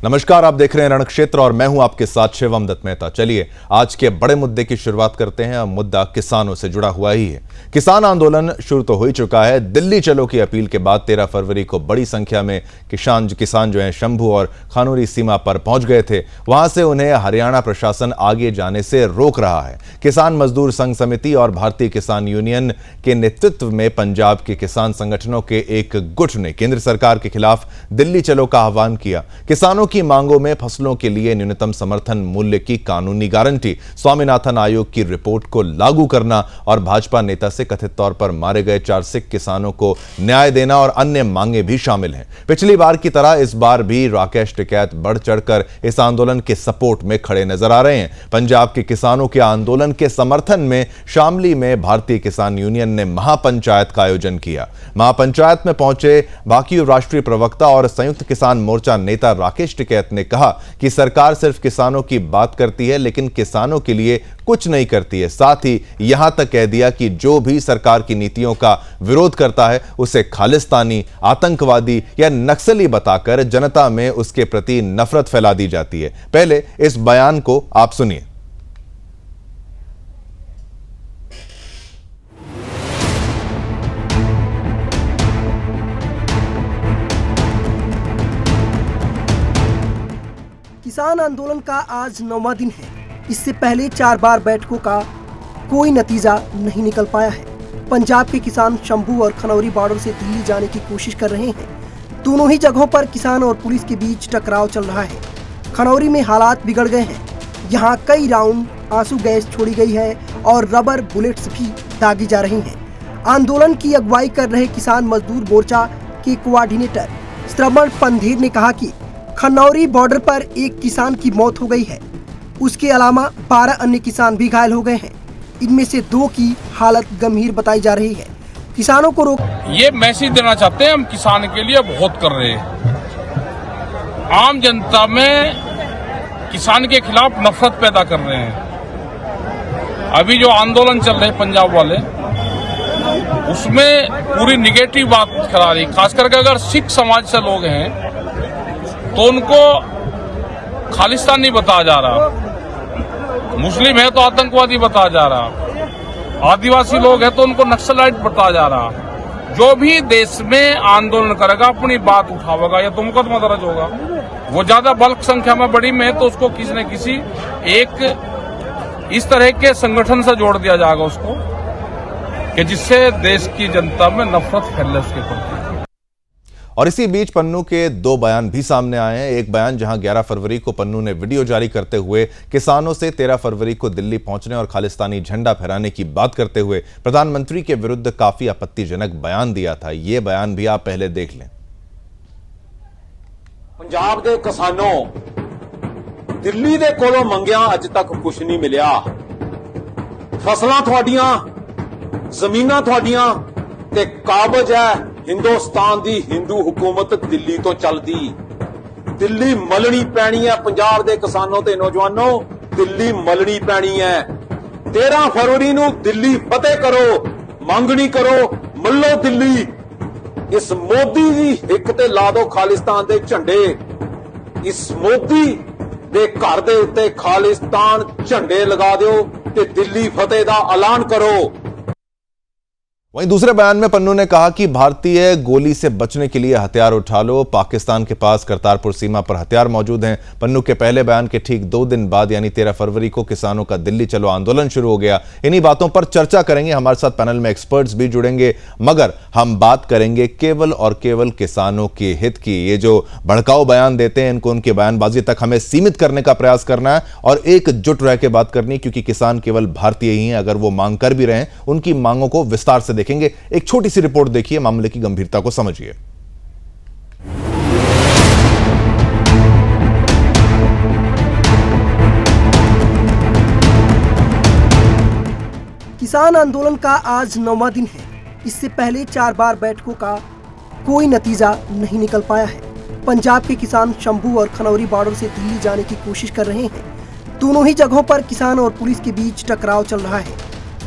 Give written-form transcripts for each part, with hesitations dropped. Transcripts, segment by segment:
नमस्कार, आप देख रहे हैं रणक्षेत्र और मैं हूं आपके साथ शिवम दत्त मेहता। चलिए आज के बड़े मुद्दे की शुरुआत करते हैं। मुद्दा किसानों से जुड़ा हुआ ही है। किसान आंदोलन शुरू तो हो ही चुका है। दिल्ली चलो की अपील के बाद 13 फरवरी को बड़ी संख्या में किसान जो हैं शंभू और खानौरी सीमा पर पहुंच गए थे। वहां से उन्हें हरियाणा प्रशासन आगे जाने से रोक रहा है। किसान मजदूर संघ समिति और भारतीय किसान यूनियन के नेतृत्व में पंजाब के किसान संगठनों के एक गुट ने केंद्र सरकार के खिलाफ दिल्ली चलो का आह्वान किया। किसानों की मांगों में फसलों के लिए न्यूनतम समर्थन मूल्य की कानूनी गारंटी, स्वामीनाथन आयोग की रिपोर्ट को लागू करना और भाजपा नेता से कथित तौर पर मारे गए 4 सिख किसानों को न्याय देना और अन्य मांगे भी शामिल हैं। पिछली बार की तरह इस बार भी राकेश टिकैत बढ़ चढ़कर इस आंदोलन के सपोर्ट में खड़े नजर आ रहे हैं। पंजाब के किसानों के आंदोलन के समर्थन में शामली में भारतीय किसान यूनियन ने महापंचायत का आयोजन किया। महापंचायत में पहुंचे बाकी राष्ट्रीय प्रवक्ता और संयुक्त किसान मोर्चा नेता राकेश टिकैत ने कहा कि सरकार सिर्फ किसानों की बात करती है लेकिन किसानों के लिए कुछ नहीं करती है। साथ ही यहां तक कह दिया कि जो भी सरकार की नीतियों का विरोध करता है उसे खालिस्तानी, आतंकवादी या नक्सली बताकर जनता में उसके प्रति नफरत फैला दी जाती है। पहले इस बयान को आप सुनिए। किसान आंदोलन का आज 9वां दिन है। इससे पहले 4 बार बैठकों का कोई नतीजा नहीं निकल पाया है। पंजाब के किसान शंभू और खनौरी बॉर्डर से दिल्ली जाने की कोशिश कर रहे हैं। दोनों ही जगहों पर किसान और पुलिस के बीच टकराव चल रहा है। खनौरी में हालात बिगड़ गए हैं। यहाँ कई राउंड आंसू गैस छोड़ी गई है और रबर बुलेट्स भी दागी जा रही हैं। आंदोलन की अगुवाई कर रहे किसान मजदूर मोर्चा के कोऑर्डिनेटर श्रवण पंधेर ने कहा कि खनौरी बॉर्डर पर एक किसान की मौत हो गई है। उसके अलावा 12 अन्य किसान भी घायल हो गए हैं। इनमें से 2 की हालत गंभीर बताई जा रही है। किसानों को रोक ये मैसेज देना चाहते हैं, हम किसान के लिए बहुत कर रहे हैं। आम जनता में किसान के खिलाफ नफरत पैदा कर रहे हैं। अभी जो आंदोलन चल रहे पंजाब वाले, उसमें पूरी निगेटिव बात करा रही। खास करके अगर सिख समाज से लोग हैं तो उनको खालिस्तानी बताया जा रहा, मुस्लिम है तो आतंकवादी बताया जा रहा, आदिवासी लोग हैं तो उनको नक्सलाइट बताया जा रहा। जो भी देश में आंदोलन करेगा, अपनी बात उठावेगा या तो मुकदमा दर्ज होगा। वो ज्यादा बल्क संख्या में बड़ी में है तो उसको किसी न किसी एक इस तरह के संगठन से जोड़ दिया जाएगा उसको, कि जिससे देश की जनता में नफरत फैले उसके प्रति। और इसी बीच पन्नू के 2 बयान भी सामने आए हैं। एक बयान जहां 11 फरवरी को पन्नू ने वीडियो जारी करते हुए किसानों से 13 फरवरी को दिल्ली पहुंचने और खालिस्तानी झंडा फहराने की बात करते हुए प्रधानमंत्री के विरुद्ध काफी आपत्तिजनक बयान दिया था। यह बयान भी आप पहले देख लें। पंजाब के किसानों, दिल्ली दे कोलों मंगिया अज तक कुछ नहीं मिलिया। फसलां तुहाडियां, जमीनां तुहाडियां ते काबज है हिंदुस्तान दी हिंदू हुकूमत दिल्ली तो चलदी। दिल्ली मलनी पैनी है पंजाब दे किसानों ते नौजवानों, दिल्ली मलनी पैनी है। 13 फरवरी नूं दिल्ली फतेह करो, मंग नहीं करो, मल्लो दिल्ली। इस मोदी दी हिक ते ला दो खालिस्तान दे झंडे। इस मोदी दे घर दे उत्ते खालिस्तान झंडे लगा दो ते दिल्ली फतेह दा ऐलान करो। वहीं दूसरे बयान में पन्नू ने कहा कि भारतीय गोली से बचने के लिए हथियार उठा लो। पाकिस्तान के पास करतारपुर सीमा पर हथियार मौजूद हैं। पन्नू के पहले बयान के ठीक 2 दिन बाद यानी 13 फरवरी को किसानों का दिल्ली चलो आंदोलन शुरू हो गया। इन्हीं बातों पर चर्चा करेंगे। हमारे साथ पैनल में एक्सपर्ट्स भी जुड़ेंगे, मगर हम बात करेंगे केवल और केवल किसानों के हित की। ये जो भड़काऊ बयान देते हैं, इनको उनकी बयानबाजी तक हमें सीमित करने का प्रयास करना है और एकजुट रह के बात करनी, क्योंकि किसान केवल भारतीय ही हैं। अगर वो मांग कर भी रहे हैं, उनकी मांगों को विस्तार से देखेंगे। एक छोटी सी रिपोर्ट देखिए, मामले की गंभीरता को समझिए। किसान आंदोलन का आज 9वां दिन है। इससे पहले 4 बार बैठकों का कोई नतीजा नहीं निकल पाया है। पंजाब के किसान शंभू और खनौरी बॉर्डर से दिल्ली जाने की कोशिश कर रहे हैं। दोनों ही जगहों पर किसान और पुलिस के बीच टकराव चल रहा है।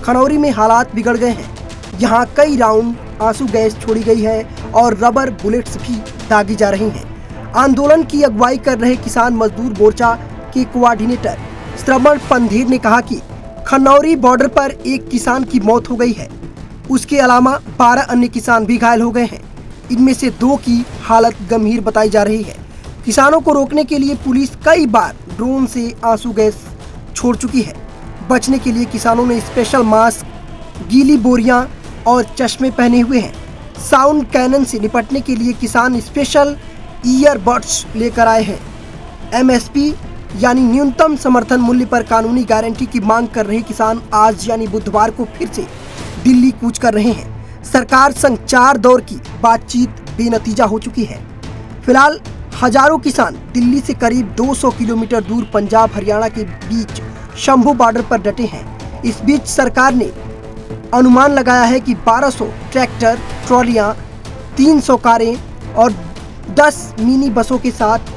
खनौरी में हालात बिगड़ गए हैं। यहाँ कई राउंड आंसू गैस छोड़ी गई है और रबर बुलेट्स भी दागी जा रही हैं। आंदोलन की अगुवाई कर रहे किसान मजदूर मोर्चा के कोऑर्डिनेटर श्रवण पंधेर ने कहा कि खनौरी बॉर्डर पर एक किसान की मौत हो गई है। उसके अलावा 12 अन्य किसान भी घायल हो गए हैं। इनमें से 2 की हालत गंभीर बताई जा रही है। किसानों को रोकने के लिए पुलिस कई बार ड्रोन से आंसू गैस छोड़ चुकी है। बचने के लिए किसानों ने स्पेशल मास्क, गीली बोरियां और चश्मे पहने हुए हैं। साउंड कैनन से निपटने के लिए किसान स्पेशल ईयरबड्स लेकर आए हैं। एमएसपी यानी न्यूनतम समर्थन मूल्य पर कानूनी गारंटी की मांग कर रहे किसान आज यानी बुधवार को फिर से दिल्ली कूच कर रहे हैं। सरकार संग 4 दौर की बातचीत बेनतीजा हो चुकी है। फिलहाल हजारों किसान दिल्ली से करीब 200 किलोमीटर दूर पंजाब हरियाणा के बीच शंभू बॉर्डर पर डटे हैं। इस बीच सरकार ने अनुमान लगाया है कि 1200 ट्रैक्टर ट्रॉलियां, 300 कारें और 10 मिनी बसों के साथ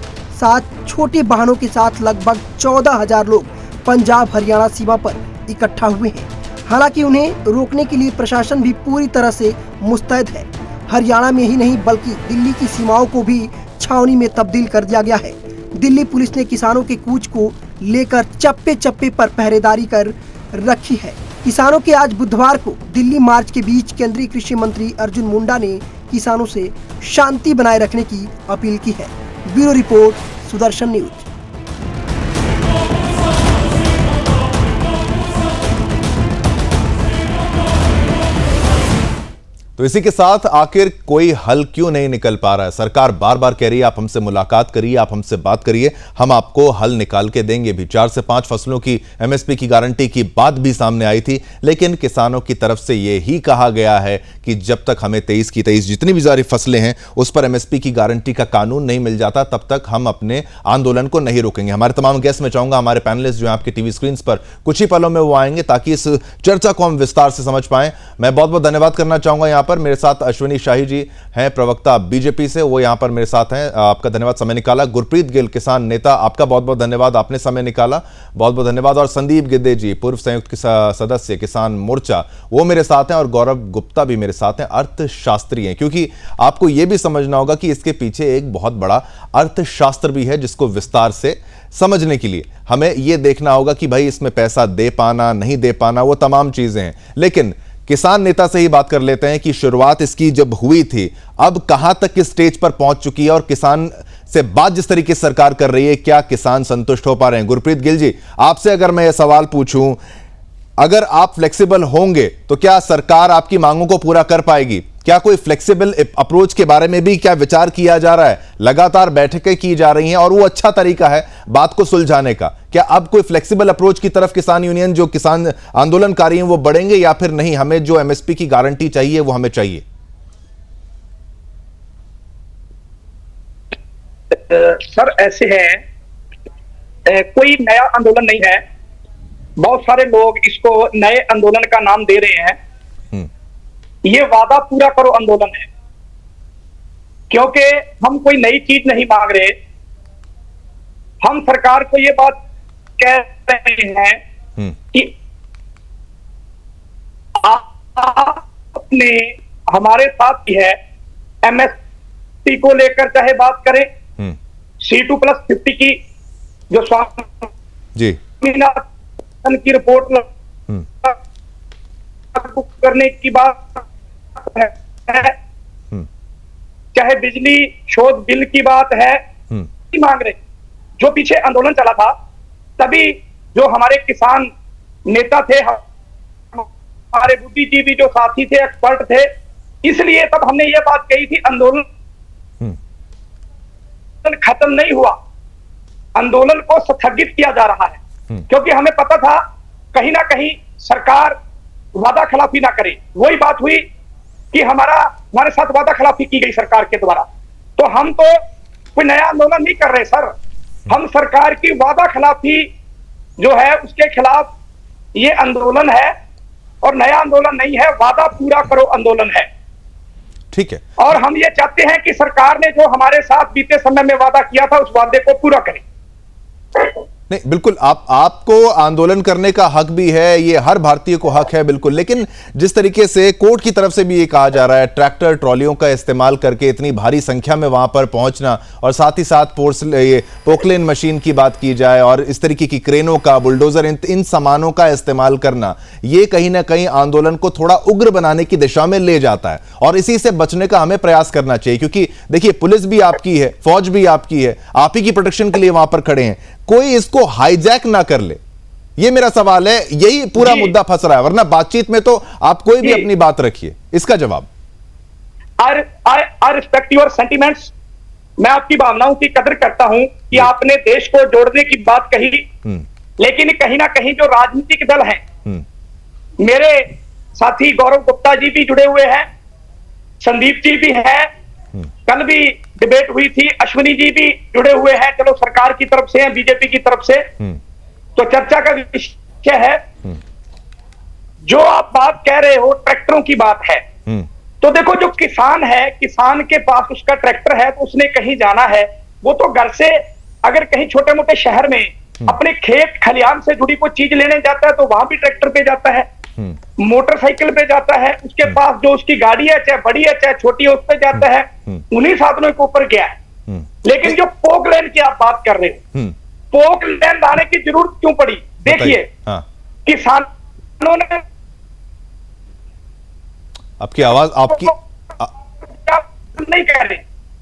छोटे वाहनों के साथ लगभग 14,000 लोग पंजाब हरियाणा सीमा पर इकट्ठा हुए हैं। हालांकि उन्हें रोकने के लिए प्रशासन भी पूरी तरह से मुस्तैद है। हरियाणा में ही नहीं बल्कि दिल्ली की सीमाओं को भी छावनी में तब्दील कर दिया गया है। दिल्ली पुलिस ने किसानों के कूच को लेकर चप्पे चप्पे पर पहरेदारी कर रखी है। किसानों के आज बुधवार को दिल्ली मार्च के बीच केंद्रीय कृषि मंत्री अर्जुन मुंडा ने किसानों से शांति बनाए रखने की अपील की है। Bureau report, Sudarshan news. तो इसी के साथ आखिर कोई हल क्यों नहीं निकल पा रहा है? सरकार बार बार कह रही है आप हमसे मुलाकात करिए, आप हमसे बात करिए, हम आपको हल निकाल के देंगे भी। 4 से 5 फसलों की एमएसपी की गारंटी की बात भी सामने आई थी, लेकिन किसानों की तरफ से यह ही कहा गया है कि जब तक हमें 23 की 23 जितनी भी सारी फसलें हैं उस पर एमएसपी की गारंटी का कानून नहीं मिल जाता, तब तक हम अपने आंदोलन को नहीं रोकेंगे। हमारे तमाम गेस्ट में चाहूंगा हमारे पैनलिस्ट जो है आपके टीवी स्क्रीन पर कुछ ही पलों में वो आएंगे ताकि इस चर्चा को हम विस्तार से समझ पाएं। मैं बहुत बहुत धन्यवाद करना चाहूंगा यहाँ पर मेरे साथ अश्विनी शाही जी हैं, प्रवक्ता बीजेपी से, वो यहां पर मेरे साथ हैं। आपका धन्यवाद समय निकाला। गुरप्रीत गिल, किसान नेता, आपका बहुत बहुत धन्यवाद, आपने समय निकाला, बहुत बहुत धन्यवाद। और संदीप गिद्दे जी, पूर्व संयुक्त सदस्य किसान मोर्चा, वो मेरे साथ हैं। और गौरव गुप्ता भी मेरे साथ हैं, अर्थशास्त्री हैं। क्योंकि आपको यह भी समझना होगा कि इसके पीछे एक बहुत बड़ा अर्थशास्त्र भी है जिसको विस्तार से समझने के लिए हमें यह देखना होगा कि भाई इसमें पैसा दे पाना नहीं दे पाना वो तमाम चीजें हैं। लेकिन किसान नेता से ही बात कर लेते हैं कि शुरुआत इसकी जब हुई थी अब कहां तक किस स्टेज पर पहुंच चुकी है और किसान से बात जिस तरीके से सरकार कर रही है क्या किसान संतुष्ट हो पा रहे हैं? गुरप्रीत गिल जी, आपसे अगर मैं यह सवाल पूछूं, अगर आप फ्लेक्सिबल होंगे तो क्या सरकार आपकी मांगों को पूरा कर पाएगी? क्या कोई फ्लेक्सिबल अप्रोच के बारे में भी क्या विचार किया जा रहा है? लगातार बैठकें की जा रही हैं और वो अच्छा तरीका है बात को सुलझाने का। क्या अब कोई फ्लेक्सिबल अप्रोच की तरफ किसान यूनियन जो किसान आंदोलनकारी हैं वो बढ़ेंगे या फिर नहीं, हमें जो एमएसपी की गारंटी चाहिए वो हमें चाहिए? सर ऐसे है, कोई नया आंदोलन नहीं है। बहुत सारे लोग इसको नए आंदोलन का नाम दे रहे हैं। ये वादा पूरा करो आंदोलन है, क्योंकि हम कोई नई चीज नहीं मांग रहे। हम सरकार को ये बात कह रहे हैं कि आपने हमारे साथ की है, एमएसपी को लेकर चाहे बात करें, C2+50 की जो स्वामीनाथन की रिपोर्ट करने की बात है, चाहे बिजली शोध बिल की बात है, मांग रहे। जो पीछे आंदोलन चला था तभी जो हमारे किसान नेता थे, हमारे बुद्धिजीवी जो साथी थे, एक्सपर्ट थे, इसलिए तब हमने ये बात कही थी आंदोलन खत्म नहीं हुआ, आंदोलन को स्थगित किया जा रहा है। क्योंकि हमें पता था कहीं ना कहीं सरकार वादा खिलाफी ना करे। वही बात हुई कि हमारे साथ वादा खिलाफी की गई सरकार के द्वारा। तो हम तो कोई नया आंदोलन नहीं कर रहे सर, हम सरकार की वादा खिलाफी जो है उसके खिलाफ ये आंदोलन है और नया आंदोलन नहीं है, वादा पूरा करो आंदोलन है। ठीक है। और हम ये चाहते हैं कि सरकार ने जो हमारे साथ बीते समय में वादा किया था उस वादे को पूरा करे। नहीं, बिल्कुल आपको आंदोलन करने का हक भी है, ये हर भारतीय को हक है बिल्कुल, लेकिन जिस तरीके से कोर्ट की तरफ से भी ये कहा जा रहा है ट्रैक्टर ट्रॉलियों का इस्तेमाल करके इतनी भारी संख्या में वहां पर पहुंचना, और साथ ही साथ ये पोकलेन मशीन की बात की जाए और इस तरीके की क्रेनों का, बुलडोजर, इन सामानों का इस्तेमाल करना, ये कहीं ना कहीं आंदोलन को थोड़ा उग्र बनाने की दिशा में ले जाता है, और इसी से बचने का हमें प्रयास करना चाहिए। क्योंकि देखिए, पुलिस भी आपकी है, फौज भी आपकी है, आप ही की प्रोटेक्शन के लिए वहां पर खड़े हैं, कोई इसको हाईजैक ना कर ले, ये मेरा सवाल है। यही पूरा मुद्दा फंस रहा है, वरना बातचीत में तो आप कोई भी अपनी बात रखिए। इसका जवाब। I respect your sentiments. मैं आपकी भावनाओं की कदर करता हूं कि आपने देश को जोड़ने की बात कही, लेकिन कहीं ना कहीं जो राजनीतिक दल हैं, मेरे साथी गौरव गुप्ता जी भी जुड़े हुए हैं, संदीप जी भी हैं, कल भी डिबेट हुई थी, अश्विनी जी भी जुड़े हुए हैं, चलो सरकार की तरफ से हैं, बीजेपी की तरफ से, तो चर्चा का विषय है। जो आप बात कह रहे हो ट्रैक्टरों की बात है, तो देखो, जो किसान है, किसान के पास उसका ट्रैक्टर है, तो उसने कहीं जाना है, वो तो घर से अगर कहीं छोटे मोटे शहर में अपने खेत खलिहान से जुड़ी कोई चीज लेने जाता है तो वहां भी ट्रैक्टर पे जाता है, मोटरसाइकिल पे जाता है, उसके पास जो उसकी गाड़ी है, चाहे बड़ी है चाहे छोटी है, उस पे जाता है, उन्हीं साधनों के ऊपर गया है। लेकिन जो पोकलैंड की आप बात कर रहे हो, पोकलैंड आने की जरूरत क्यों पड़ी? देखिए, किसानों ने आपकी आवाज नहीं कह रहे,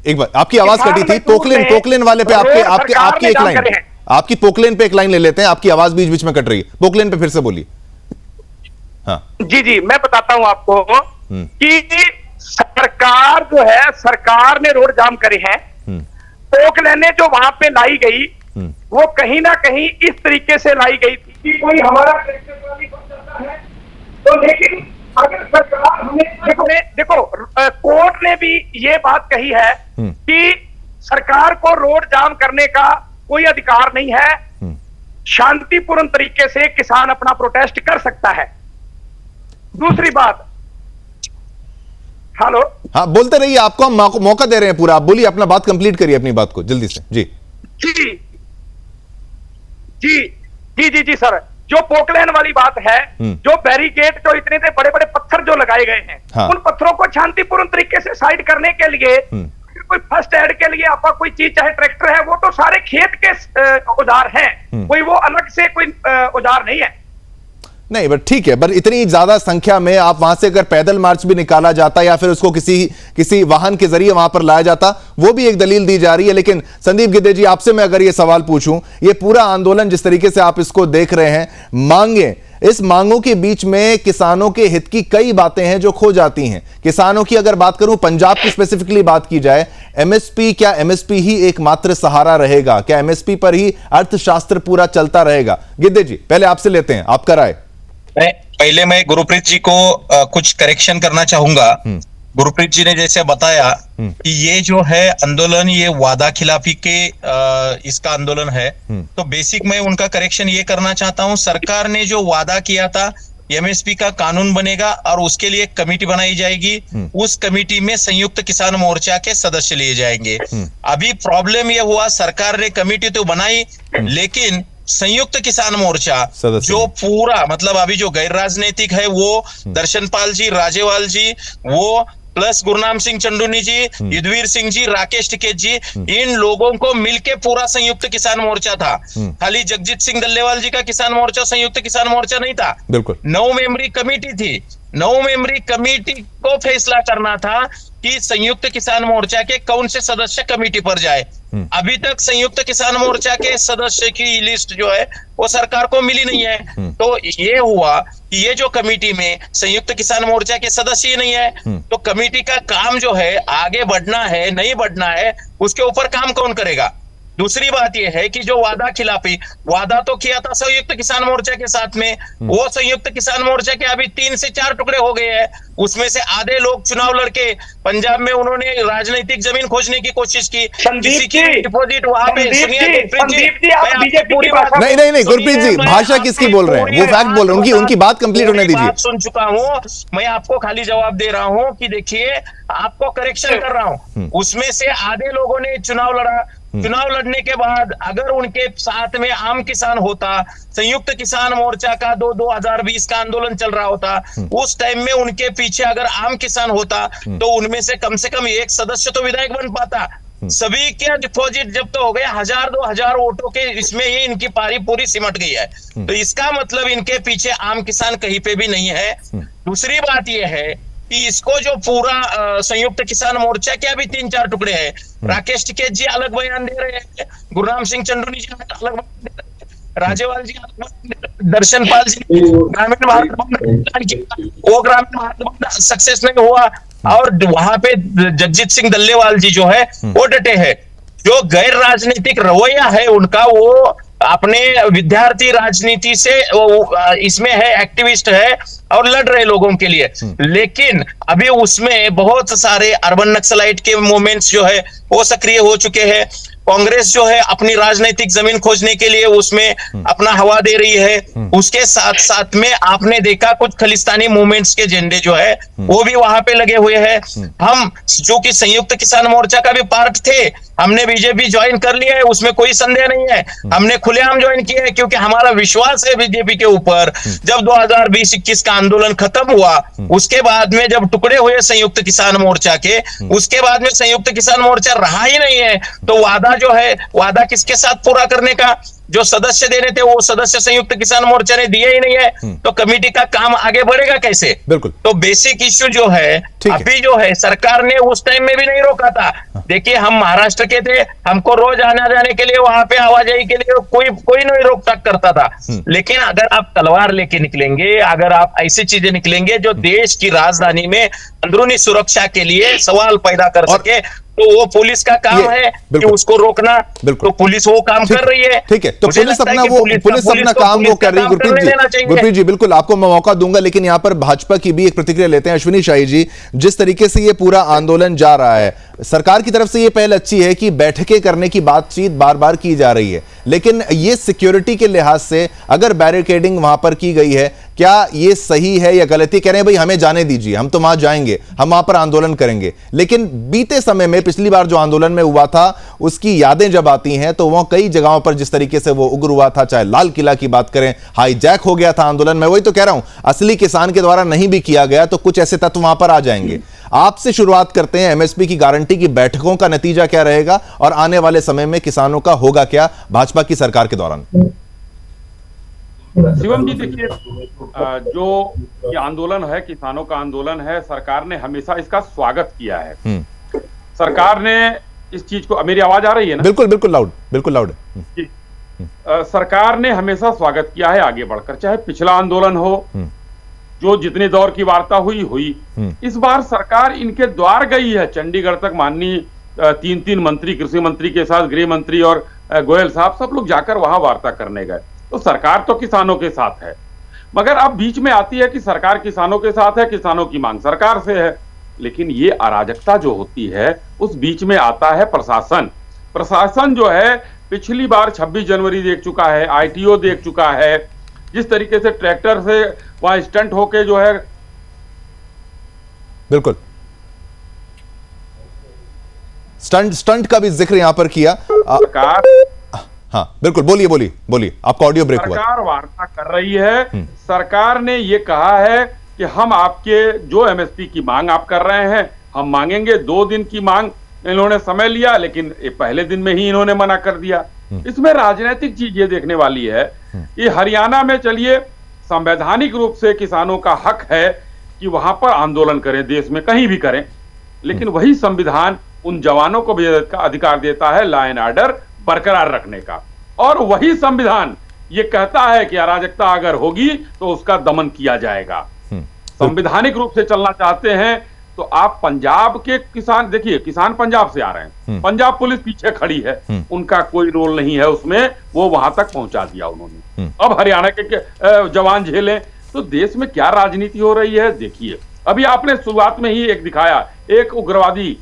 एक बार आपकी आवाज कटी थी। पोकलेन वाले पे आपकी एक लाइन, आपकी पोकलेन पे एक लाइन ले लेते हैं, आपकी आवाज बीच बीच में कट रही है, पोकलेन पे फिर से बोलिए। हाँ जी, मैं बताता हूं आपको कि सरकार जो है, सरकार ने रोड जाम करे हैं, पोकलेने जो वहां पे लाई गई, वो कहीं ना कहीं इस तरीके से लाई गई थी कि कोई हमारा ट्रैक्टर ट्रॉली बन जाता है, तो लेकिन अगर सरकार हमें देखो, कोर्ट ने भी ये बात कही है कि सरकार को रोड जाम करने का कोई अधिकार नहीं है, शांतिपूर्ण तरीके से किसान अपना प्रोटेस्ट कर सकता है। दूसरी बात, हेलो, हाँ बोलते रहिए, आपको हम मौका दे रहे हैं पूरा, आप बोलिए, अपना बात कंप्लीट करिए, अपनी बात को जल्दी से। जी सर, जो पोकलैंड वाली बात है, जो बैरिकेड, जो इतने बड़े बड़े पत्थर जो लगाए गए हैं, हाँ, उन पत्थरों को शांतिपूर्ण तरीके से साइड करने के लिए कोई फर्स्ट एड के लिए आपका कोई चीज, चाहे ट्रैक्टर है, वो तो सारे खेत के औजार हैं, कोई वो अलग से कोई औजार नहीं है। नहीं, बट ठीक है, पर इतनी ज्यादा संख्या में आप वहां से अगर पैदल मार्च भी निकाला जाता या फिर उसको किसी वाहन के जरिए वहां पर लाया जाता, वो भी एक दलील दी जा रही है। लेकिन संदीप गिद्धे जी, आपसे मैं अगर ये सवाल पूछूं, ये पूरा आंदोलन जिस तरीके से आप इसको देख रहे हैं, मांगे, इस मांगों के बीच में किसानों के हित की कई बातें हैं जो खो जाती हैं। किसानों की अगर बात करूं, पंजाब की स्पेसिफिकली बात की जाए, एमएसपी, क्या एमएसपी ही एकमात्र सहारा रहेगा? क्या एमएसपी पर ही अर्थशास्त्र पूरा चलता रहेगा? गिद्धे जी, पहले आपसे लेते हैं, आपका राय। पहले मैं गुरप्रीत जी को कुछ करेक्शन करना चाहूंगा। गुरप्रीत जी ने जैसे बताया कि ये जो है आंदोलन, ये वादा खिलाफी के इसका आंदोलन है, तो बेसिक मैं उनका करेक्शन ये करना चाहता हूं, सरकार ने जो वादा किया था एमएसपी का कानून बनेगा और उसके लिए एक कमेटी बनाई जाएगी, उस कमेटी में संयुक्त किसान मोर्चा के सदस्य लिए जाएंगे। अभी प्रॉब्लम ये हुआ, सरकार ने कमेटी तो बनाई, लेकिन संयुक्त किसान मोर्चा जो पूरा, मतलब अभी जो गैर राजनीतिक है, वो दर्शनपाल जी, राजेवाल जी, वो प्लस गुरनाम सिंह चंडूनी जी, युद्धवीर सिंह जी, राकेश टिकैत जी, इन लोगों को मिलके पूरा संयुक्त किसान मोर्चा था। खाली जगजीत सिंह डल्लेवाल जी का किसान मोर्चा संयुक्त किसान मोर्चा नहीं था, बिल्कुल 9 मेंबरी कमेटी थी। 9 मेंबरी कमेटी को फैसला करना था कि संयुक्त किसान मोर्चा के कौन से सदस्य कमेटी पर जाए। अभी तक संयुक्त किसान मोर्चा के सदस्य की लिस्ट जो है वो सरकार को मिली नहीं है। तो ये हुआ कि ये जो कमेटी में संयुक्त किसान मोर्चा के सदस्य ही नहीं है, तो कमेटी का काम जो है, आगे बढ़ना है नहीं बढ़ना है, उसके ऊपर काम कौन करेगा? दूसरी बात यह है कि जो वादा खिलाफी, वादा तो किया था संयुक्त किसान मोर्चा के साथ में, वो संयुक्त किसान मोर्चा के अभी 3 से 4 टुकड़े हो गए हैं। उसमें से आधे लोग चुनाव लड़के पंजाब में उन्होंने राजनीतिक जमीन खोजने की कोशिश की, किसी की डिपॉजिट वहां पे। नहीं गुरप्रीत जी, भाषा किसकी बोल रहे हैं, वो फैक्ट बोल रहे हैं, उनकी बात कंप्लीट होने दीजिए। सुन चुका हूं मैं, आपको खाली जवाब दे रहा हूं कि देखिए, आपको करेक्शन कर रहा हूं, उसमें से आधे लोगों ने चुनाव लड़ा, चुनाव लड़ने के बाद अगर उनके साथ में आम किसान होता, संयुक्त किसान मोर्चा का 2020 का आंदोलन चल रहा होता, उस टाइम में उनके पीछे अगर आम किसान होता तो उनमें से कम एक सदस्य तो विधायक बन पाता। सभी के डिपॉजिट जब तो हो गए 1000-2000 वोटों के, इसमें ही इनकी पारी पूरी सिमट गई है। तो इसका मतलब इनके पीछे आम किसान कहीं पे भी नहीं है। दूसरी बात यह है कि इसको जो पूरा संयुक्त किसान मोर्चा के अभी 3-4 टुकड़े हैं। राकेश टिकैत जी अलग बयान दे रहे हैं, गुरनाम सिंह चंदूनी जी अलग बयान दे रहे हैं, राजेवाल जी अलग बयान दे रहे हैं, दर्शन पाल जी ग्रामीण भारत बंद, वो ग्रामीण भारत बंद सक्सेस नहीं हुआ, और वहां पे जगजीत सिंह डल्लेवाल जी जो है वो डटे हैं। जो गैर राजनीतिक रवैया है उनका, वो अपने विद्यार्थी राजनीति से इसमें है, एक्टिविस्ट है और लड़ रहे लोगों के लिए। लेकिन अभी उसमें बहुत सारे अर्बन नक्सलाइट के मूवमेंट्स जो है वो सक्रिय हो चुके हैं। कांग्रेस जो है अपनी राजनीतिक जमीन खोजने के लिए उसमें अपना हवा दे रही है। उसके साथ साथ में आपने देखा कुछ खालिस्तानी मूवमेंट्स के झंडे जो है वो भी वहां पे लगे हुए हैं। हम जो कि संयुक्त किसान मोर्चा का भी पार्ट थे, हमने बीजेपी ज्वाइन कर लिया है, उसमें कोई संदेह नहीं है। हमने खुलेआम ज्वाइन किया है क्योंकि हमारा विश्वास है बीजेपी के ऊपर। जब 2020-21 का आंदोलन खत्म हुआ, उसके बाद में जब टुकड़े हुए संयुक्त किसान मोर्चा के, उसके बाद में संयुक्त किसान मोर्चा रहा ही नहीं है। तो वादा जो है, वादा किसके साथ पूरा करने का? जो सदस्य देने थे वो सदस्य संयुक्त किसान मोर्चा ने दिए ही नहीं है, तो कमेटी का काम आगे बढ़ेगा कैसे? बिल्कुल। तो बेसिक इश्यू जो है अभी जो है, सरकार ने उस टाइम में भी नहीं रोका था। देखिए हम महाराष्ट्र के थे, हमको रोज आने जाने के लिए वहां पे आवाजाही के लिए कोई नहीं रोक टोक करता था। लेकिन अगर आप तलवार लेके निकलेंगे, अगर आप ऐसी चीजें निकलेंगे जो देश की राजधानी में अंदरूनी सुरक्षा के लिए सवाल पैदा कर सके, तो वो पुलिस का काम है कि उसको रोकना। तो पुलिस वो काम कर रही है। ठीक है, तो पुलिस अपना काम वो कर रही है। गुरप्रीत जी बिल्कुल आपको मैं मौका दूंगा, लेकिन यहां पर भाजपा की भी एक प्रतिक्रिया लेते हैं। अश्विनी शाही जी, जिस तरीके से ये पूरा आंदोलन जा रहा है, सरकार की तरफ से ये पहल अच्छी है कि बैठकें करने की बातचीत बार बार की जा रही है, लेकिन ये सिक्योरिटी के लिहाज से अगर बैरिकेडिंग वहां पर की गई है, क्या ये सही है या गलती? कह रहे हैं भाई हमें जाने दीजिए, हम तो वहां जाएंगे, हम वहां पर आंदोलन करेंगे। लेकिन बीते समय में पिछली बार जो आंदोलन में हुआ था उसकी यादें जब आती हैं तो वहां कई जगहों पर जिस तरीके से वो उग्र हुआ था, चाहे लाल किला की बात करें, हाईजैक हो गया था आंदोलन। मैं वही तो कह रहा हूं, असली किसान के द्वारा नहीं भी किया गया तो कुछ ऐसे तत्व वहां पर आ जाएंगे। आपसे शुरुआत करते हैं, एमएसपी की गारंटी की बैठकों का नतीजा क्या रहेगा और आने वाले समय में किसानों का होगा क्या भाजपा की सरकार के दौरान? शिवम जी देखिए, जो ये आंदोलन है, किसानों का आंदोलन है, सरकार ने हमेशा इसका स्वागत किया है। सरकार ने इस चीज को, मेरी आवाज आ रही है ना? बिल्कुल बिल्कुल लाउड, बिल्कुल लाउड। सरकार ने हमेशा स्वागत किया है आगे बढ़कर, चाहे पिछला आंदोलन हो, जो जितने दौर की वार्ता हुई। इस बार सरकार इनके द्वार गई है चंडीगढ़ तक। माननीय 3 मंत्री, कृषि मंत्री के साथ गृह मंत्री और गोयल साहब, सब लोग जाकर वहां वार्ता करने गए। तो सरकार तो किसानों के साथ है, मगर अब बीच में आती है कि सरकार किसानों के साथ है, किसानों की मांग सरकार से है। लेकिन ये अराजकता जो होती है, उस बीच में आता है प्रशासन। प्रशासन जो है पिछली बार 26 जनवरी देख चुका है, ITO देख चुका है, जिस तरीके से ट्रैक्टर से वहां स्टंट होके जो है। बिल्कुल, स्टंट का भी जिक्र यहां पर किया सरकार। हाँ बिल्कुल, बोलिए, आपका ऑडियो ब्रेक हुआ। सरकार वार्ता कर रही है। सरकार ने ये कहा है कि हम आपके जो MSP की मांग आप कर रहे हैं, हम मांगेंगे। 2 दिन की मांग इन्होंने समय लिया, लेकिन पहले दिन में ही इन्होंने मना कर दिया। इसमें राजनीतिक चीज ये देखने वाली है कि हरियाणा में चलिए, संवैधानिक रूप से किसानों का हक है कि वहां पर आंदोलन करें, देश में कहीं भी करें, लेकिन वही संविधान उन जवानों को भी अधिकार देता है लॉ एंड ऑर्डर बरकरार रखने का। और वही संविधान ये कहता है कि अराजकता अगर होगी तो उसका दमन किया जाएगा। संवैधानिक रूप से चलना चाहते हैं तो आप पंजाब के किसान देखिए, किसान पंजाब से आ रहे हैं, पंजाब पुलिस पीछे खड़ी है, उनका कोई रोल नहीं है उसमें, वो वहां तक पहुंचा दिया उन्होंने। अब हरियाणा के जवान झेलें, तो देश में क्या राजनीति हो रही है देखिए। अभी आपने शुरुआत में ही एक दिखाया, एक उग्रवादी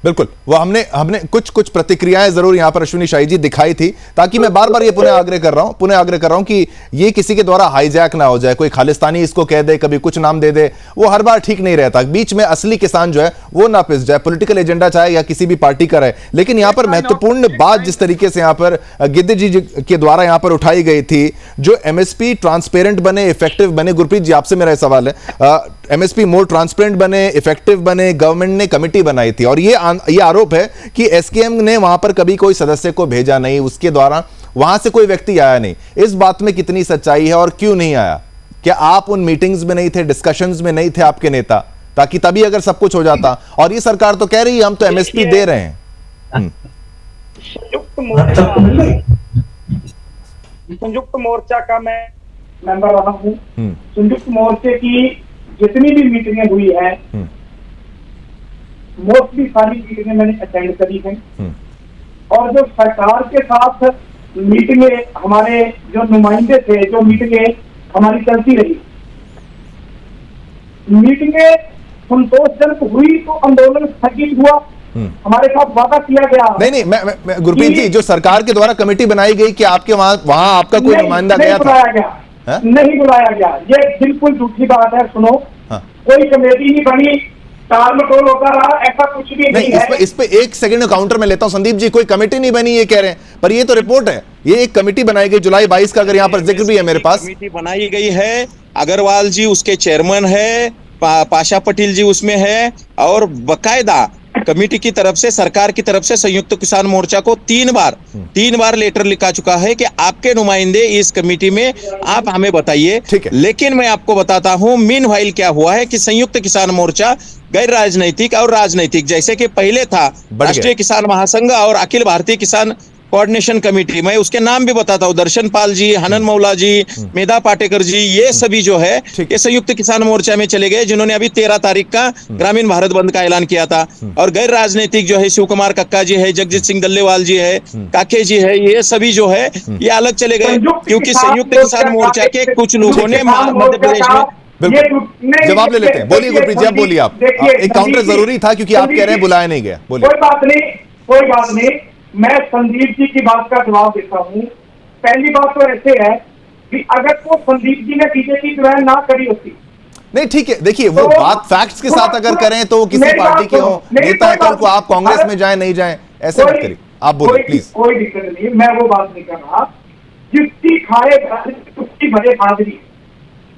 बिल्कुल, वो हमने कुछ प्रतिक्रियाएं जरूर यहां पर अश्विनी शाही जी दिखाई थी, ताकि मैं बार बार ये पुनः आग्रह कर रहा हूं कि ये किसी के द्वारा हाईजैक ना हो जाए, कोई खालिस्तानी इसको कह दे, कभी कुछ नाम दे दे, वो हर बार ठीक नहीं रहता। बीच में असली किसान जो है वो ना पिस जाए, पॉलिटिकल एजेंडा चाहे या किसी भी पार्टी का रहे। लेकिन यहां पर महत्वपूर्ण बात जिस तरीके से यहां पर गिद्दी जी के द्वारा यहां पर उठाई गई थी, जो एमएसपी ट्रांसपेरेंट बने, इफेक्टिव बने। गुरप्रीत जी, आपसे मेरा सवाल है, एमएसपी मोर ट्रांसपेरेंट बने, इफेक्टिव बने, गवर्नमेंट ने कमेटी बनाई थी और ये आरोप है कि एसकेएम ने वहां पर कभी कोई सदस्य को भेजा नहीं, उसके द्वारा वहां से कोई व्यक्ति आया नहीं। इस बात में कितनी सच्चाई है और क्यों नहीं आया? क्या आप उन मीटिंग्स में नहीं थे, डिस्कशंस में नहीं थे आपके नेता, ताकि तभी अगर सब कुछ हो जाता? और ये सरकार तो कह रही है हम तो एमएसपी दे रहे हैं। संयुक्त मोर्चा का मैं मेंबर रहा हूँ। संयुक्त मोर्चे की जितनी भी मीटिंगें हुई है, मोस्टली सारी मीटिंगें मैंने अटेंड करी हैं। और जो सरकार के साथ मीटिंगें, हमारे जो नुमाइंदे थे, जो मीटिंगें हमारी चलती रही, मीटिंगें संतोषजनक हुई तो आंदोलन स्थगित हुआ, हमारे साथ वादा किया गया। नहीं, मैं गुरप्रीत जी, जो सरकार के द्वारा कमेटी बनाई गई, कि आपके वहां आपका कोई नुमाइंदा गया था? नहीं बुलाया गया, ये बिल्कुल झूठी बात है। सुनो, कोई कमेटी नहीं बनी, टाल मटोल होता रहा, ऐसा कुछ भी नहीं है। इस पे एक सेकंड काउंटर में लेता हूं संदीप जी। कोई कमेटी नहीं बनी ये कह रहे हैं, पर ये तो रिपोर्ट है, ये एक कमेटी बनाई गई जुलाई 22 का, अगर यहाँ पर जिक्र भी है मेरे पास। कमेटी बनाई गई है, अग्रवाल जी उसके चेयरमैन है, पाशा पटेल जी उसमें है, और बकायदा कमेटी की तरफ से, सरकार की तरफ से संयुक्त किसान मोर्चा को तीन बार लेटर लिखा चुका है कि आपके नुमाइंदे इस कमेटी में, आप हमें बताइए। लेकिन मैं आपको बताता हूं, मीनवाइल क्या हुआ है कि संयुक्त किसान मोर्चा गैर राजनीतिक और राजनीतिक, जैसे कि पहले था राष्ट्रीय किसान महासंघ और अखिल भारतीय किसान कोऑर्डिनेशन कमेटी, मैं उसके नाम भी बताता हूँ, दर्शन पाल जी, हनन मौला जी, मेधा पाटेकर जी, ये सभी जो है ये संयुक्त किसान मोर्चा में चले गए, जिन्होंने अभी 13 तारीख का ग्रामीण भारत बंद का ऐलान किया था। और गैर राजनीतिक जो है शिव कुमार कक्का जी है, जगजीत सिंह डल्लेवाल जी है, काके जी है, ये सभी जो है ये अलग चले गए, क्योंकि संयुक्त किसान मोर्चा के कुछ लोगों ने मध्य प्रदेश में। जवाब ले लेते हैं, बोलिए गुरप्रीत जी, आप बोलिए। आप एक काउंटर जरूरी था क्योंकि आप कह रहे हैं बुलाया नहीं गया, बोलिए। कोई बात नहीं, मैं संदीप जी की बात का जवाब देता हूँ। पहली बात तो ऐसे है कि अगर तो संदीप जी ने बीजेपी ज्वाइन ना करी होती, नहीं ठीक है, देखिए वो बात फैक्ट्स के साथ अगर करें तो किसी पार्टी के हो नेता, कल को आप कांग्रेस में जाए नहीं जाए, ऐसे मत करिए, आप बोलिए प्लीज। कोई दिक्कत नहीं, मैं वो बात नहीं कर रहा। जिसकी खाए उसकी भरे हाजिरी।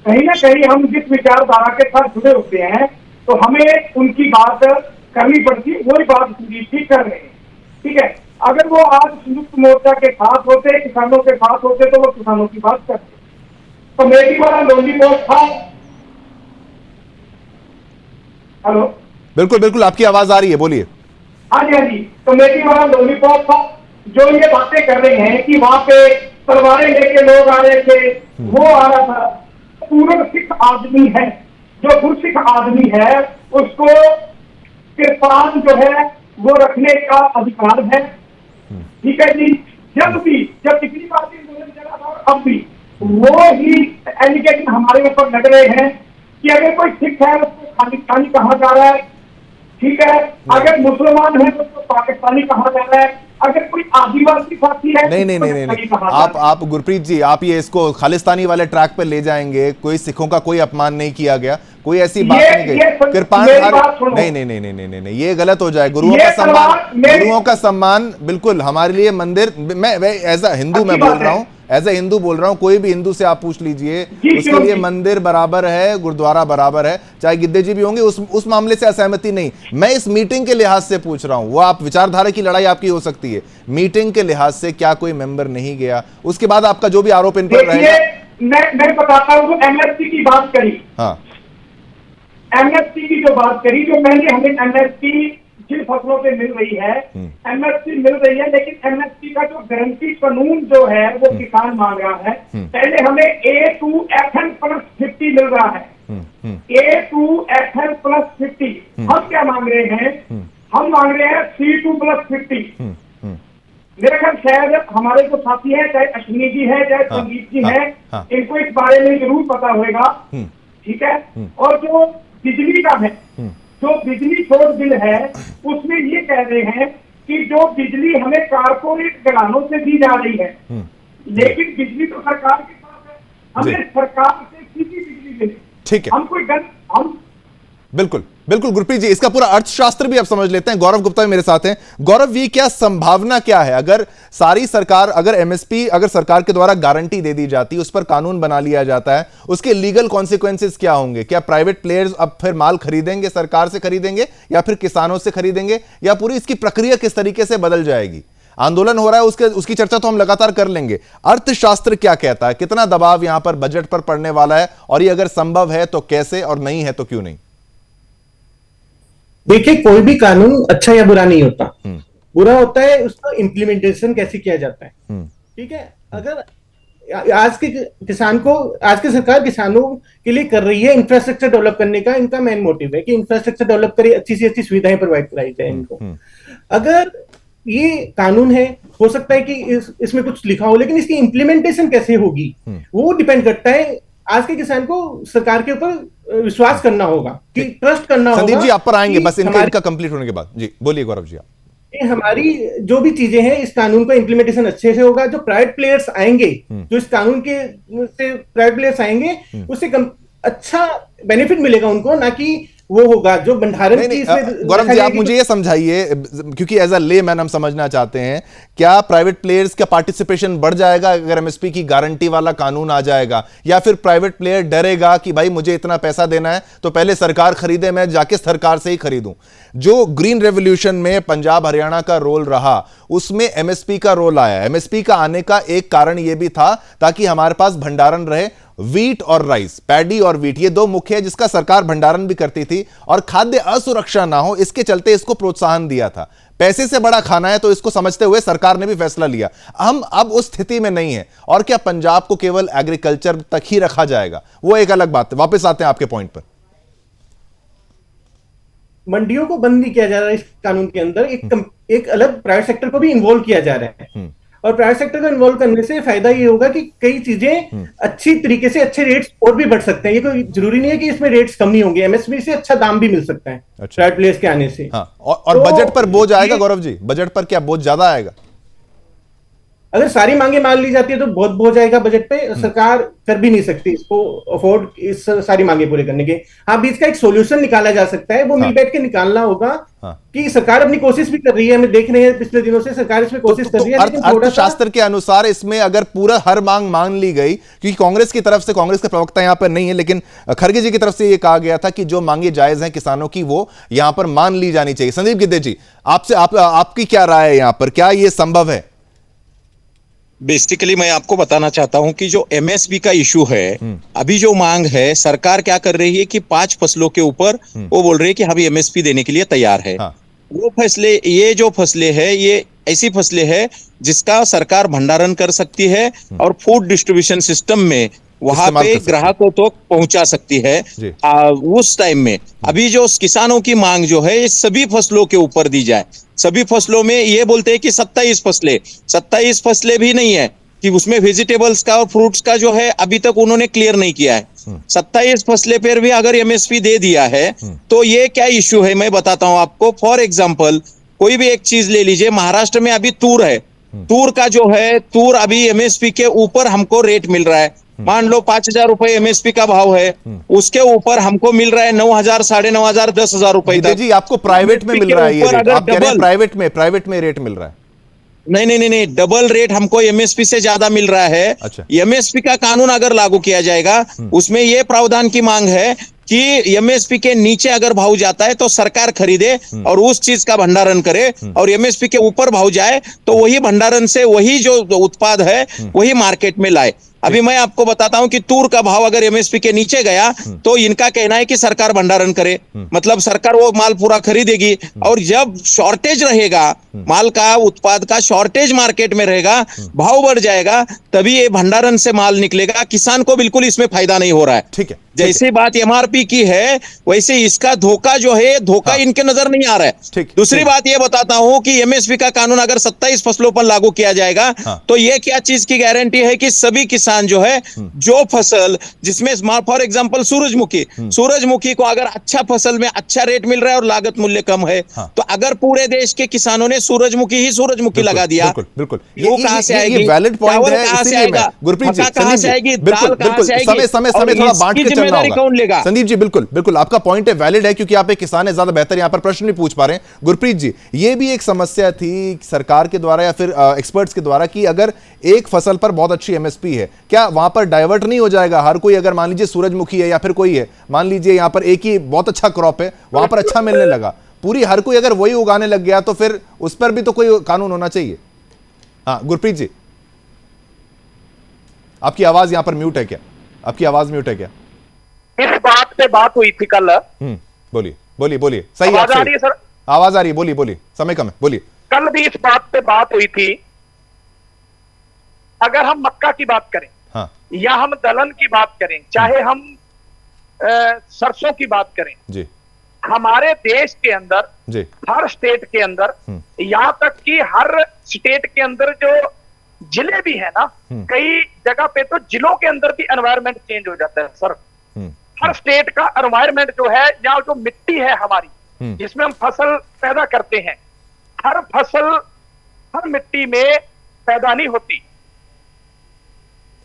कहीं ना कहीं हम जिस विचारधारा के साथ जुड़े होते हैं तो हमें उनकी बात करनी पड़ती है, वही बात संदीप जी कर रहे हैं, ठीक है। अगर वो आज संयुक्त मोर्चा के साथ होते, किसानों के साथ होते, तो वो किसानों की बात करते। कमेटी वाला लॉलीपॉप था। हेलो, बिल्कुल आपकी आवाज आ रही है, बोलिए। हाँ जी, कमेटी वाला लॉलीपॉप था। जो ये बातें कर रहे हैं कि वहां पे तलवारें लेके लोग आ रहे थे, वो आ रहा था, पूर्ण सिख आदमी है, जो गुरसिख आदमी है उसको किसान जो है वो रखने का अधिकार है, ठीक है जी। जब पिछली बार भी चला था और अब भी वो ही एलिगेशन हमारे ऊपर लग रहे हैं कि अगर कोई सिख है उसको खालिस्तानी कहा जा रहा है, ठीक है। अगर मुसलमान है तो उसको पाकिस्तानी कहा जा रहा है, अगर कोई आदिवासी साथी है नहीं, आप गुरप्रीत जी, आप ये इसको खालिस्तानी वाले ट्रैक पर ले जाएंगे। कोई सिखों का कोई अपमान नहीं किया गया, कोई ऐसी बात नहीं गई। कृपाण नहीं, ये गलत हो जाए। गुरुओं का सम्मान बिल्कुल हमारे लिए मंदिर, मैं एज अ हिंदू मैं बोल रहा हूँ, एज ए हिंदू बोल रहा हूं, कोई भी हिंदू से आप पूछ लीजिए, उसके लिए मंदिर बराबर है, गुरुद्वारा बराबर है, चाहे गिद्दे जी भी होंगे, उस मामले से असहमति नहीं। मैं इस मीटिंग के लिहाज से पूछ रहा हूं। वो आप विचारधारा की लड़ाई आपकी हो सकती है, मीटिंग के लिहाज से क्या कोई मेंबर नहीं गया? उसके बाद आपका जो भी आरोप इन पर रहेगा, मैं बताता हूं। एमएसपी की बात करी, हाँ, एमएसपी की जो बात करी, जो मैंने हमें एमएसपी जिन फसलों पे मिल रही है, एमएसपी मिल रही है, लेकिन एमएसपी का जो गारंटी कानून जो है वो किसान मांग रहा है। पहले हमें A2FN+50 मिल रहा है, A2FN+50। हम क्या मांग रहे हैं? हम मांग रहे हैं C2+50। मेरे ख्याल शायद हमारे जो साथी हैं, चाहे अश्विनी जी है, चाहे संदीप जी है, इनको इस बारे में जरूर पता होगा, ठीक है। और जो बिजली का है, जो बिजली बोर्ड बिल है उसमें ये कह रहे हैं कि जो बिजली हमें कारपोरेट घरानों से दी जा रही है, लेकिन बिजली तो सरकार के पास है, हमें सरकार से सीधी बिजली मिले। ठीक है, हम कोई हम बिल्कुल बिल्कुल गुरप्रीत जी, इसका पूरा अर्थशास्त्र भी आप समझ लेते हैं। गौरव गुप्ता भी मेरे साथ हैं। गौरव जी, क्या संभावना क्या है अगर सारी सरकार, अगर एमएसपी अगर सरकार के द्वारा गारंटी दे दी जाती, उस पर कानून बना लिया जाता है, उसके लीगल कॉन्सिक्वेंसेस क्या होंगे? क्या प्राइवेट प्लेयर्स अब फिर माल खरीदेंगे, सरकार से खरीदेंगे या फिर किसानों से खरीदेंगे, या पूरी इसकी प्रक्रिया किस तरीके से बदल जाएगी? आंदोलन हो रहा है, उसकी चर्चा तो हम लगातार कर लेंगे। अर्थशास्त्र क्या कहता है, कितना दबाव यहां पर बजट पर पड़ने वाला है, और ये अगर संभव है तो कैसे, और नहीं है तो क्यों नहीं? देखिए, कोई भी कानून अच्छा या बुरा नहीं होता। बुरा होता है उसका इम्प्लीमेंटेशन कैसे किया जाता है। ठीक है, अगर आज के किसान को, आज की सरकार किसानों के लिए कर रही है इंफ्रास्ट्रक्चर डेवलप करने का, इनका मेन मोटिव है कि इंफ्रास्ट्रक्चर डेवलप करे, अच्छी से अच्छी सुविधाएं प्रोवाइड कराई जाए इनको। अगर ये कानून है, हो सकता है कि इसमें कुछ लिखा हो, लेकिन इसकी इम्प्लीमेंटेशन कैसे होगी वो डिपेंड करता है। आज के किसान को सरकार के ऊपर विश्वास करना होगा, कि ट्रस्ट करना होगा। संदीप जी, आप पर आएंगे बस इनका कंप्लीट होने के बाद। जी बोलिए गौरव जी। आप हमारी जो भी चीजें हैं, इस कानून का इम्प्लीमेंटेशन अच्छे से होगा। जो प्राइवेट प्लेयर्स आएंगे, जो इस कानून के से प्राइवेट प्लेयर्स आएंगे, उससे अच्छा बेनिफिट मिलेगा उनको, ना कि वो होगा जो भंडारण की। गौरव जी, आप मुझे ये समझाइए, क्योंकि एज अ लेमैन हम समझना चाहते हैं, क्या प्राइवेट प्लेयर्स का पार्टिसिपेशन बढ़ जाएगा अगर एमएसपी की गारंटी वाला कानून आ जाएगा, या फिर प्राइवेट प्लेयर डरेगा कि भाई मुझे इतना पैसा देना है तो पहले सरकार खरीदे, मैं जाके सरकार से ही खरीदूं? जो ग्रीन रेवोल्यूशन में पंजाब हरियाणा का रोल रहा, उसमें एमएसपी का रोल आया। एमएसपी का आने का एक कारण यह भी था ताकि हमारे पास भंडारण रहे। वीट और राइस, पैडी और वीट, ये दो मुख्य है जिसका सरकार भंडारण भी करती थी, और खाद्य असुरक्षा ना हो इसके चलते इसको प्रोत्साहन दिया था। पैसे से बड़ा खाना है तो इसको समझते हुए सरकार ने भी फैसला लिया। हम अब उस स्थिति में नहीं है, और क्या पंजाब को केवल एग्रीकल्चर तक ही रखा जाएगा, वो एक अलग बात है। वापस आते हैं आपके पॉइंट पर। मंडियों को बंद नहीं किया जा रहा है इस कानून के अंदर, एक अलग प्राइवेट सेक्टर को भी इन्वॉल्व किया जा रहा है। और प्राइवेट सेक्टर को इन्वॉल्व करने से फायदा ये होगा कि कई चीजें अच्छी तरीके से, अच्छे रेट्स और भी बढ़ सकते हैं। ये कोई जरूरी नहीं है कि इसमें रेट्स कम नहीं होंगे, एमएसपी से अच्छा दाम भी मिल सकता है प्राइवेट प्लेयर्स के आने से। हाँ, और तो बजट पर बोझ आएगा गौरव जी? बजट पर क्या बोझ ज्यादा आएगा? अगर सारी मांगे मान ली जाती है तो बहुत बोझ आएगा बजट पे। सरकार कर भी नहीं सकती इसको अफोर्ड, इस सारी मांगे पूरे करने के। हाँ, बीच का एक सॉल्यूशन निकाला जा सकता है, वो मिल बैठ के निकालना होगा। कि सरकार अपनी कोशिश भी कर रही है, हमें देख रहे हैं पिछले दिनों से सरकार इसमें कोशिश कर रही है। अर्थशास्त्र के अनुसार इसमें अगर पूरा हर मांग मान ली गई, क्योंकि कांग्रेस की तरफ से, कांग्रेस का प्रवक्ता यहां पर नहीं है, लेकिन खड़गे जी की तरफ से यह कहा गया था कि जो मांगे जायज हैं किसानों की, वो यहां पर मान ली जानी चाहिए। संदीप गिद्धे जी, आपसे आपकी क्या राय है यहां पर, क्या यह संभव है? बेसिकली मैं आपको बताना चाहता हूं कि जो एमएसपी का इशू है, अभी जो मांग है, सरकार क्या कर रही है कि 5 फसलों के ऊपर वो बोल रही है कि हम एमएसपी देने के लिए तैयार है। हाँ। वो फसलें, ये जो फसलें है, ये ऐसी फसलें है जिसका सरकार भंडारण कर सकती है और फूड डिस्ट्रीब्यूशन सिस्टम में वहां पे ग्राहकों तक तो पहुंचा सकती है उस टाइम में। अभी जो किसानों की मांग जो है, ये सभी फसलों के ऊपर दी जाए। सभी फसलों में ये बोलते हैं कि 27 फसलें भी नहीं है, कि उसमें वेजिटेबल्स का और फ्रूट्स का जो है अभी तक उन्होंने क्लियर नहीं किया है। 27 फसलें पर भी अगर एमएसपी दे दिया है तो ये क्या इश्यू है, मैं बताता हूं आपको। फॉर एग्जाम्पल, कोई भी एक चीज ले लीजिए, महाराष्ट्र में अभी तूर है, तूर का जो है, तूर अभी एमएसपी के ऊपर हमको रेट मिल रहा है। मान लो 5,000 रुपए एमएसपी का भाव है, उसके ऊपर हमको मिल रहा है 9,000, 9,500, 10,000 रुपए तक। जी, आपको प्राइवेट में मिल रहा है ये रेट? आप कह रहे हैं प्राइवेट में रेट मिल रहा है? नहीं, डबल रेट हमको एमएसपी से ज्यादा मिल रहा है। अच्छा। एमएसपी का कानून अगर लागू किया जाएगा, उसमें यह प्रावधान की मांग है कि एमएसपी के नीचे अगर भाव जाता है तो सरकार खरीदे और उस चीज का भंडारण करे, और एमएसपी के ऊपर भाव जाए तो वही भंडारण से वही जो उत्पाद है वही मार्केट में लाए। अभी मैं आपको बताता हूं कि तूर का भाव अगर एमएसपी के नीचे गया तो इनका कहना है कि सरकार भंडारण करे, मतलब सरकार वो माल पूरा खरीदेगी, और जब शॉर्टेज रहेगा माल का, उत्पाद का शॉर्टेज मार्केट में रहेगा, भाव बढ़ जाएगा, तभी ये भंडारण से माल निकलेगा। किसान को बिल्कुल इसमें फायदा नहीं हो रहा है। ठीक है, जैसे बात एमआरपी की है, वैसे इसका धोखा जो है, धोखा इनके नजर नहीं आ रहा है। दूसरी बात ये बताता हूं कि एमएसपी का कानून अगर 27 फसलों पर लागू किया जाएगा तो ये क्या चीज की गारंटी है कि सभी किसान किसान जो है जो फसल जिसमें फॉर एग्जांपल सूरजमुखी को अगर अच्छा फसल में अच्छा रेट मिल रहा है और लागत मूल्य कम है, तो अगर पूरे देश के किसानों ने सूरजमुखी लगा दिया, बिल्कुल वो कहां से आएगी, वैलिड पॉइंट है, कहां से इसीलिए आएगा, गुरप्रीत जी, कहां से आएगी, दाल कहां से आएगी, समय थोड़ा बांट के चलना होगा। कौन लेगा? संदीप जी बिल्कुल आपका पॉइंट है, वैलिड है, क्योंकि आप एक किसान है, ज्यादा बेहतर यहां पर प्रश्न भी पूछ पा रहे हैं। गुरप्रीत जी, ये भी एक समस्या थी सरकार के द्वारा या फिर एक्सपर्ट्स के द्वारा कि अगर एक फसल पर बहुत अच्छी एमएसपी है, क्या वहां पर डाइवर्ट नहीं हो जाएगा हर कोई? अगर मान लीजिए सूरजमुखी है या फिर कोई है, मान लीजिए यहां पर एक ही बहुत अच्छा क्रॉप है, वहां पर अच्छा मिलने लगा, पूरी हर कोई अगर वही उगाने लग गया तो फिर उस पर भी तो कोई कानून होना चाहिए। हाँ गुरप्रीत जी, आपकी आवाज यहां पर म्यूट है क्या? आपकी आवाज म्यूट है क्या? इस बात पे बात हुई थी कल। बोलिए सही आवाज आ रही है सर? आवाज आ रही है, बोलिए, समय कम है, बोलिए। कल भी इस बात पे बात हुई थी, अगर हम मक्का की बात करें या हम दलहन की बात करें, चाहे हम सरसों की बात करें जी, हमारे देश के अंदर जी, हर स्टेट के अंदर, यहां तक कि हर स्टेट के अंदर जो जिले भी है ना, कई जगह पे तो जिलों के अंदर भी एनवायरनमेंट चेंज हो जाता है सर। हर स्टेट का एनवायरनमेंट जो है, या जो मिट्टी है हमारी जिसमें हम फसल पैदा करते हैं, हर फसल हर मिट्टी में पैदा नहीं होती।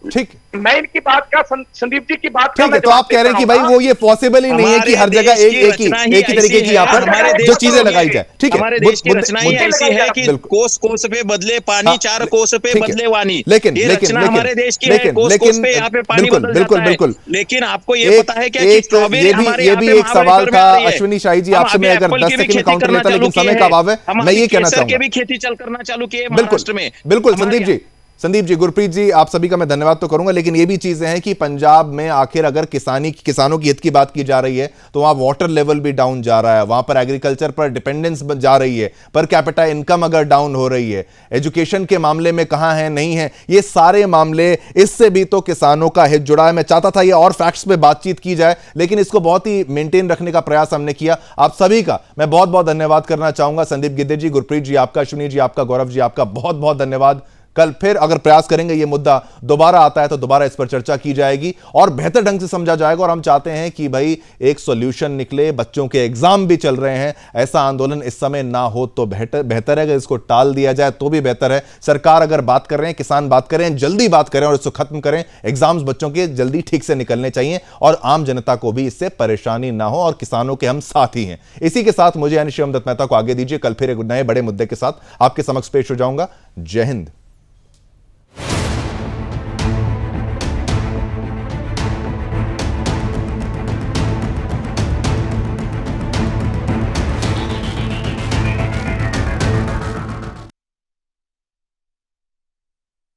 ठीक, मैं इनकी बात का संदीप जी की बात ठीक है, तो आप कह रहे हैं कि भाई वो ये पॉसिबल ही नहीं है कि हर जगह एक ही तरीके की यहाँ पर जो चीजें लगाई जाए। ठीक है, हमारे देश की रचना ही ऐसी है कि कोस कोस पे बदले पानी, 4 कोस पे बदले वानी। लेकिन हमारे देश की है, कोस कोस पे यहाँ पे पानी बदल जाता है। लेकिन आपको ये पता है क्या कि स्ट्रॉबेरी हमारे यहाँ पे ये भी एक सवाल था अश्विनी शाही जी आपसे, मैं अगर 10 सेकंड काउंट कर लेता, लेकिन समय का अभाव है, मैं ये कहना चाहूंगा भी खेती चल करना चालू किए महाराष्ट्र में। बिल्कुल संदीप जी, गुरप्रीत जी, आप सभी का मैं धन्यवाद तो करूंगा, लेकिन ये भी चीजें हैं कि पंजाब में आखिर अगर किसानों की हित की बात की जा रही है तो वहां वाटर लेवल भी डाउन जा रहा है, वहां पर एग्रीकल्चर पर डिपेंडेंस जा रही है, पर कैपिटा इनकम अगर डाउन हो रही है, एजुकेशन के मामले में कहां है नहीं है, ये सारे मामले, इससे भी तो किसानों का हित जुड़ा है। मैं चाहता था ये और फैक्ट्स पे बातचीत की जाए, लेकिन इसको बहुत ही मेंटेन रखने का प्रयास हमने किया। आप सभी का मैं बहुत बहुत धन्यवाद करना चाहूंगा। संदीप गिद्दे जी, गुरप्रीत जी आपका, अश्विनी जी आपका, गौरव जी आपका बहुत बहुत धन्यवाद। कल फिर अगर प्रयास करेंगे, ये मुद्दा दोबारा आता है तो दोबारा इस पर चर्चा की जाएगी और बेहतर ढंग से समझा जाएगा। और हम चाहते हैं कि भाई एक सॉल्यूशन निकले, बच्चों के एग्जाम भी चल रहे हैं, ऐसा आंदोलन इस समय ना हो तो बेहतर है, अगर इसको टाल दिया जाए तो भी बेहतर है। सरकार अगर बात कर रहे हैं, किसान बात करें, जल्दी बात करें और इसको खत्म करें। एग्जाम्स बच्चों के जल्दी ठीक से निकलने चाहिए और आम जनता को भी इससे परेशानी ना हो, और किसानों के हम साथ ही हैं। इसी के साथ मुझे यानी शिवम दत्त मेहता को आगे दीजिए, कल फिर एक नए बड़े मुद्दे के साथ आपके समक्ष पेश हो जाऊंगा। जय हिंद।